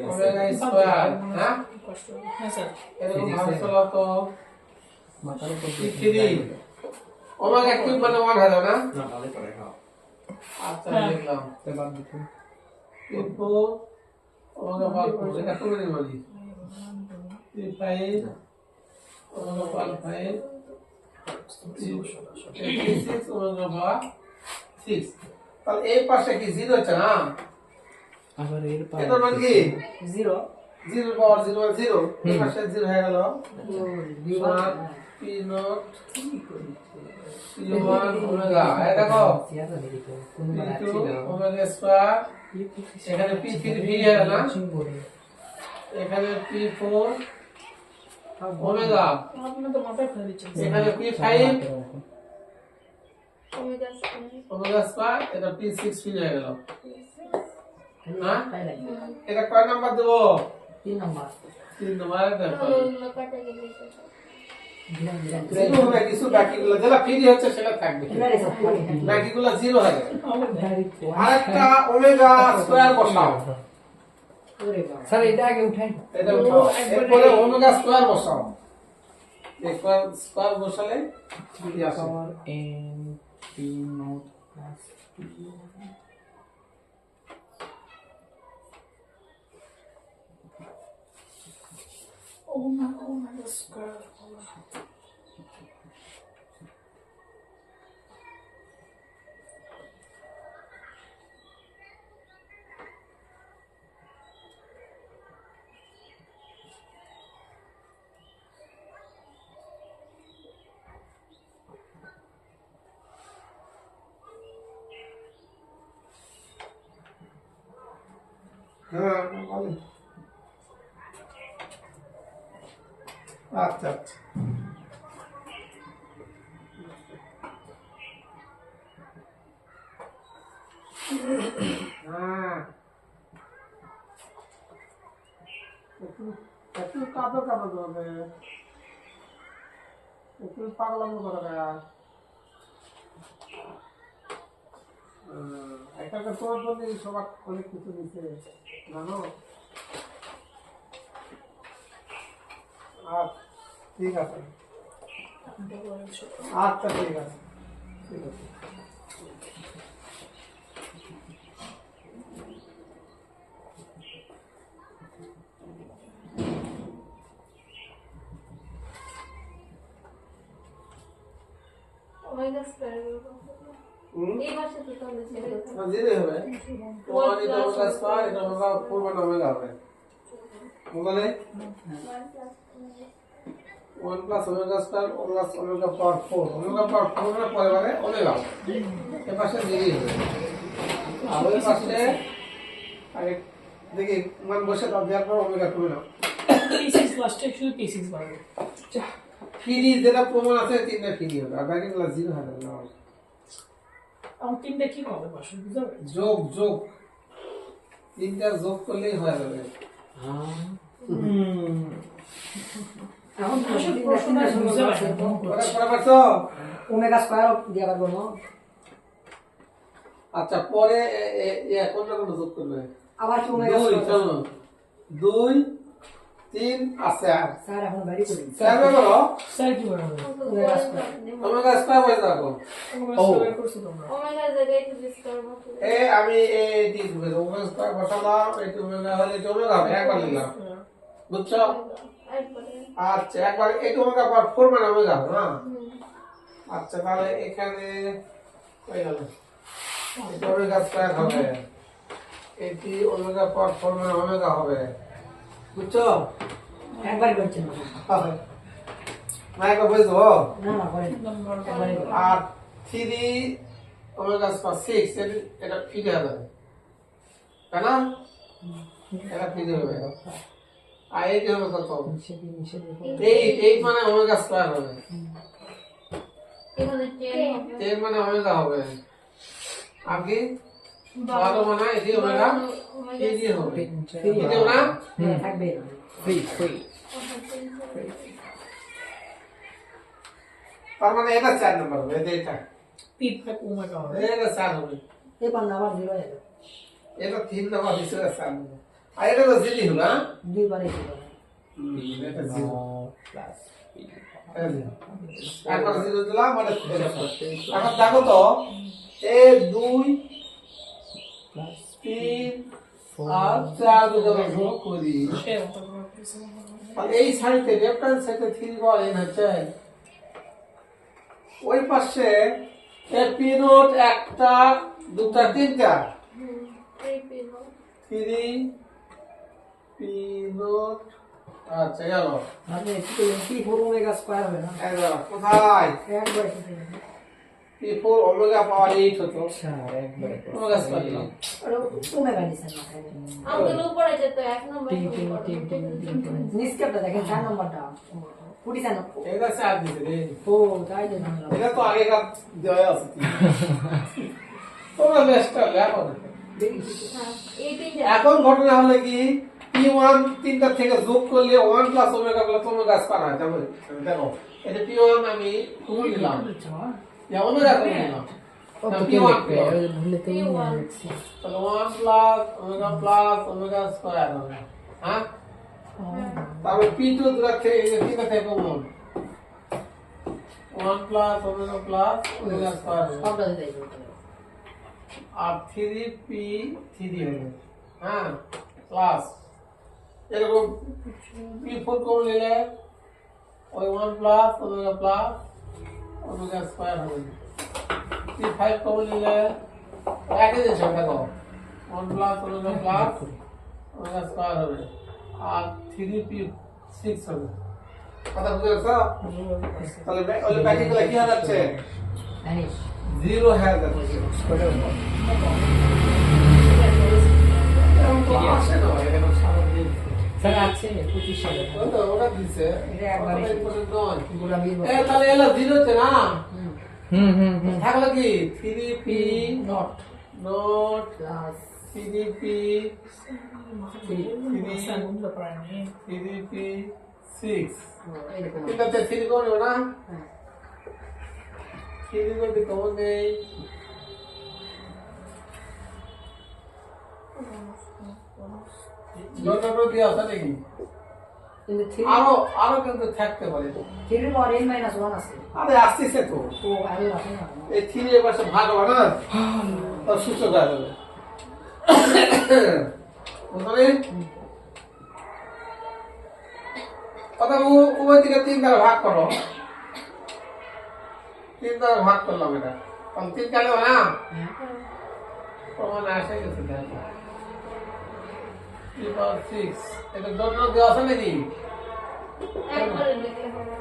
ওমেগা স্কয়ার হ্যাঁ কষ্ট হ্যাঁ স্যার এরকম ভাবে চলো তো মাথার উপর p3 ওমেগা কিউব মানে 1 হয়ে যাবে না না ভালো করে খাও আচ্ছা লিখলাম বাদ দিতে p4 ওমেগা পাল 4 এটা করে নিই মানে p5 ওমেগা পাল 5 p6 ওমেগা পাল 6 তাহলে এই পাশে কি 0 আছে না আবার এর এটা মানে কি 0 0 পাওয়ার 0 0 এই পাশে 0 হয়ে গেল 1 p নট p1 ওমেগা এই দেখো সিয়ারা দেখো কোন p2 ওমেগা স্কয়ার এখানে p3 v হয়ে গেল না এখানে p4 ওমেগা আপনি তো মাথায় ফেলে দিচ্ছেন এখানে p5 omega square omega square এটা p6 ফিল হয়ে গেল না তাই লাগে এটা কয় নাম্বার দেব 3 নাম্বার 3 নাম্বার দেখো ওগুলো কাটা গেলে দিলাম দিলাম জিরো হবে কিছু বাকিগুলো যেটা ফ্রি হচ্ছে সেটা থাকবে এবারে সব পারি বাকিগুলো জিরো হয়ে যাবে আমার আরেকটা ওমেগা স্কয়ার বসাও ওরে বাবা স্যার এটা আগে উঠাই এটা উঠাও এরপরে ওমেগা স্কয়ার বসাও স্কয়ার স্কয়ার বসালে কি আসে পাওয়ার n p not plus omega square হ্যাঁ বলেন। আচ্ছা আচ্ছা হ্যাঁ একটু কাঁদো কাঁদো হবে, একটু পাগলামি করে না। এখানে তোমার জন্য সবার অনেক কিছু দিচ্ছে জানো। আচ্ছা ঠিক আছে, আচ্ছা ঠিক আছে, ঠিক আছে। ওমেগা স্কয়ার এই মাসে তো তাহলে ছেড়ে দাও। দিতে হবে তোমার এটা ওমেগা স্কয়ার, এটা ওমেগা 4 মানে ওমেগা হবে বলে 1 plus omega square plus omega power 4, omega power 4 মানে পরে মানে ওমেগা এর পাশে দিলেই হবে। আর ওই পাশে আগে দেখি মান বসে দাও, দেওয়ার পর ওমেগা 2 নাও। P6 লাস্টে শুধু P6 বাড়বে। ফিরি যেটা প্রমাণ আছে তিনটা ফিরি হবে, আর বাকি গুলো 0 হবে না। আমার তিনটা কি হবে পাশে বুঝতে পারবে? যোগ যোগ তিনটা যোগ করলেই হয়ে যাবে। এখন আসলে প্রশ্নটা বুঝতে পারছি না। পরে পারছো? ওমেগা স্কয়ার দিয়া পারবো না, আচ্ছা পরে কোনটা কোন যোগ করবে? আবার কি ওমেগা 2 স্কয়ার চলো 2 3 আছে আর স্যার এখন বাইরে করি 4 করো স্যার কি বাড়বে? ওমেগা স্কয়ার হয়ে যাবে। ওমেগা করছো তোমরা। ওমেগা জায়গায় একটু বিস্তার মতো আমি এই দিয়ে দেব, ওমেগা স্কয়ার বসালাম, এই ওমেগা হলে এটা ওমেগা হবে, একবার লিখলাম বুঝছো? একবারে আচ্ছা একবার এই ওমেগা পাওয়ার 4 মানে ওমেগা হবে না। আচ্ছা তাহলে এখানে হয়ে গেল, এটা ওমেগা স্কয়ার হবে, এটি ওমেগা পাওয়ার 4 মানে ওমেগা হবে বুঝছো? একবার করছেন না একবার বুঝবো। না না করে আর 3 ওমেগা স্কয়ার 6 এটা ফিরে যাবে তাই না? এটা ফিরে হবে। আর এই যে হবে কত? 8 মানে ওমেগা স্কয়ার হবে, এখানে 10 হবে 10 মানে ওমেগা হবে, আর কি 12 মানে এটি ওমেগা ফিরে হবে, ফিরে না থাকবে তার মানে এটা 4 নাম্বার হবে, এটা P5 ওমেগা হবে। এটা 4 হবে, এবার না আবার 0 হয়ে যাবে, এটা 3 নাম্বার হিসেবে 4 হবে, আর এটা তো জিরো হবে না। দুইবারে 0 এটা 0 প্লাস একবার 0 দিলাম মানে এখন দেখো তো এ 2 3 আর 4 দুটো যোগ করি, আর এই সাইডে লেফট হ্যান্ড সাইডে 3 বল এন হচ্ছে, ওই পাশে এ পি নোট একটা দুটা তিনটা এই পিন হবে 3 পি নোট। আচ্ছা গেল মানে কি পুরো ওমেগা স্কয়ার হবে না একবার কোথায় একবার P4 ওমেগা পাওয়ার 8 হতো, একবারে ওমেগা স্কয়ার দিলাম। ওমেগা নিছেন না আমাদের উপরে যেত এক নম্বর নিষ্কাপটা দেখেন 4 নম্বরটা পুরিছেন এটা 4 দিতে রে, ও তাই তো জানলাম এটা তো আগেকার দেওয়া আছে তোমরা বেস্টটা লেখো না। এই তিনটা এখন ঘটনা হলে কি P1 তিনটা থেকে যোগ করলে 1 plus omega plus omega square হয়, তাহলে দেখো এটা P1 আমি তুমি দিলাম, ইয়া ওমেগা তুমি দিলাম, P1 ভুলে তো P1 তাহলে 1 প্লাস ওমেগা স্কয়ার হবে, হ্যাঁ তারপর P2 দুটা থেকে এই যে তিনটা থেকে কমন 1 প্লাস ওমেগা স্কয়ার হবে, সবটা দিতে আর 3p3 হবে, হ্যাঁ প্লাস এরকম p4 কমন নিলে ওই 1 প্লাস ওমেগা স্কয়ার হবে, p5 কমন নিলে একই জিনিস হবে, দেখো 1 প্লাস ওমেগা স্কয়ার হবে, আর 3p6 হবে। কথা বুঝতে পারছো? তাহলে ওই প্যাকেট গুলো কি হয়ে যাচ্ছে? জানিস 0 হয়ে যাচ্ছে। তো আসে না এখানে সারাদিন। স্যার আছে 25 সালে ওই তো ওটা দিছে। এটা একবারে ওটা important নয়। গোটা 20 এ বছর তাহলে এলো জিরোতে না? হুম থাকলো কি? 3p not not plus 3p 3p 6 এরকম এটাতে 3 করবে না? হ্যাঁ 3 করতে কমন নেই। দরকার দিয়ে আসা নাকি? কিন্তু 3 আরো কিন্তু থাকতে পারে। 3 পর n - 1 আছে আরে আসতেছে তো। ও আরে আছে না এই 3 এর পাশে ভাগ হবে না? আর সূচক হয়ে যাবে। বুঝলি? কথা উভয় দিকে 3 দ্বারা ভাগ করো। 3 দ্বারা ভাগ করলাম এটা। কারণ 3 কাটে না? প্রমাণ আসে গেছে দেখো। 3/6 এটা দরকার দেওয়া আছে নাকি? একবারে লিখলে হবে।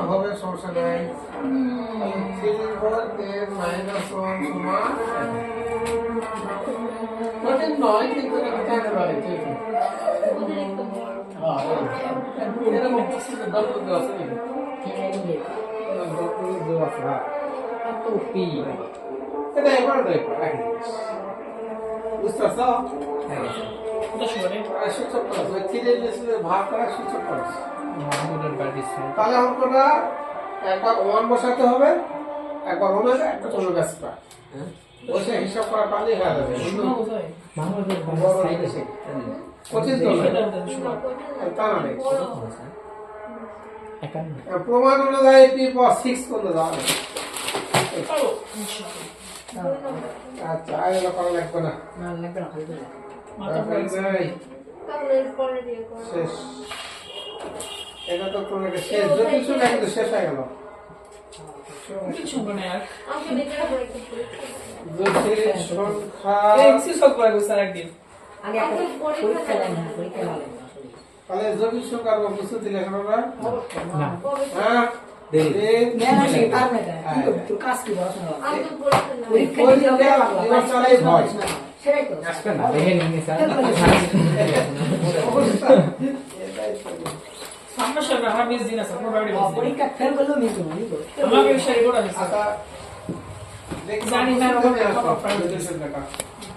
হবে সমস্যা নাই। 3/10 -1 সমান কঠিন নয় কিন্তু এটা জানতে পারে ঠিক আছে। অতিরিক্ত বড়। এরকম কিছু দরকার দেওয়া আছে নাকি? দরকার দেওয়া আছে হ্যাঁ। তো পি এটা এবার দেখো একই জিনিস। বুঝতে পারছো? সূচক খরচ ওই 3 এর লিস্টে ভাগ করা সূচক খরচ। মাহমুদের বাড়ি স্যার তাহলে অঙ্কটা একবার 1 বসাতে হবে, একবার ওমেগা, একটা ওমেগা স্কয়ার। বসে হিসাব করা পারলে হয়ে যাবে। মাহমুদের বাড়ি বড় সাইড লিখেছে। আছে কঠিন তো নয়। তা না নেই। একান্ন প্রমাণ অনুযায়ী p/6 করতে যাবে। আচ্ছা এগুলো করা লাগবে না। না লাগবে না খালি দিলে নাই, তাহলে এরপরে দিয়ে করো। শেষ। এটা তো তোমার শেষ জটিল সংখ্যা কিন্তু শেষ হয়ে গেল। আসলে এটা করে একটু জটিল সংখ্যা আগে একটা পরীক্ষা দেন না পরীক্ষা ভালো না আসলে তাহলে জটিল সংখ্যার বুঝতে দিলে এখন আমরা কবে হ্যাঁ না না সে কাজ না কিন্তু তোর কাজ কি পড়াশোনা আমি তো পড়তে না। পরীক্ষা দিতে হবে এবার চালাই ভয়। সেটাই তো আসবে না দেখে নিন স্যার পরীক্ষা ফেল করলেও নিতো না নিতো আচ্ছা দেখি জানি না, বুঝতে আমার আসো, খাবার জটিল সংখ্যাটা